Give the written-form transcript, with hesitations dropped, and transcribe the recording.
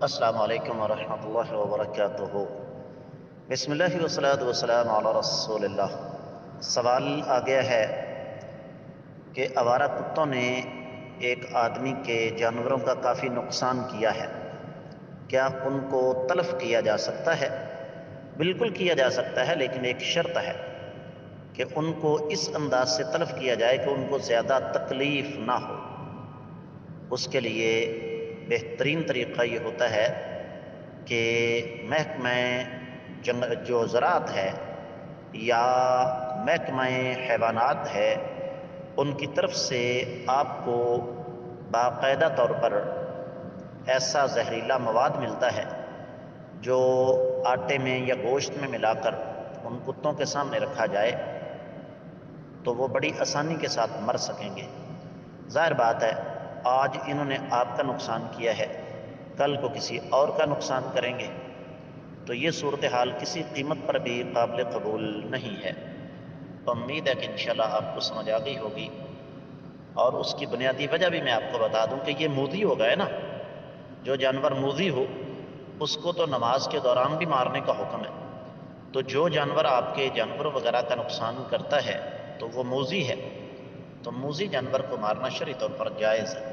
السلام علیکم ورحمۃ اللہ وبرکاتہ۔ بسم اللہ والصلاۃ والسلام علی رسول اللہ۔ سوال آ گیا ہے کہ آوارہ کتوں نے ایک آدمی کے جانوروں کا کافی نقصان کیا ہے، کیا ان کو تلف کیا جا سکتا ہے؟ بالکل کیا جا سکتا ہے، لیکن ایک شرط ہے کہ ان کو اس انداز سے تلف کیا جائے کہ ان کو زیادہ تکلیف نہ ہو۔ اس کے لیے بہترین طریقہ یہ ہوتا ہے کہ محکمہ جو زراعت ہے یا محکمہ حیوانات ہے، ان کی طرف سے آپ کو باقاعدہ طور پر ایسا زہریلا مواد ملتا ہے جو آٹے میں یا گوشت میں ملا کر ان کتوں کے سامنے رکھا جائے تو وہ بڑی آسانی کے ساتھ مر سکیں گے۔ ظاہر بات ہے، آج انہوں نے آپ کا نقصان کیا ہے، کل کو کسی اور کا نقصان کریں گے، تو یہ صورتحال کسی قیمت پر بھی قابل قبول نہیں ہے۔ امید ہے کہ انشاءاللہ آپ کو سمجھ آ گئی ہوگی، اور اس کی بنیادی وجہ بھی میں آپ کو بتا دوں کہ یہ موذی ہو گئے نا۔ جو جانور موذی ہو اس کو تو نماز کے دوران بھی مارنے کا حکم ہے، تو جو جانور آپ کے جانور وغیرہ کا نقصان کرتا ہے تو وہ موذی ہے، تو موذی جانور کو مارنا شرعی طور پر جائز ہے۔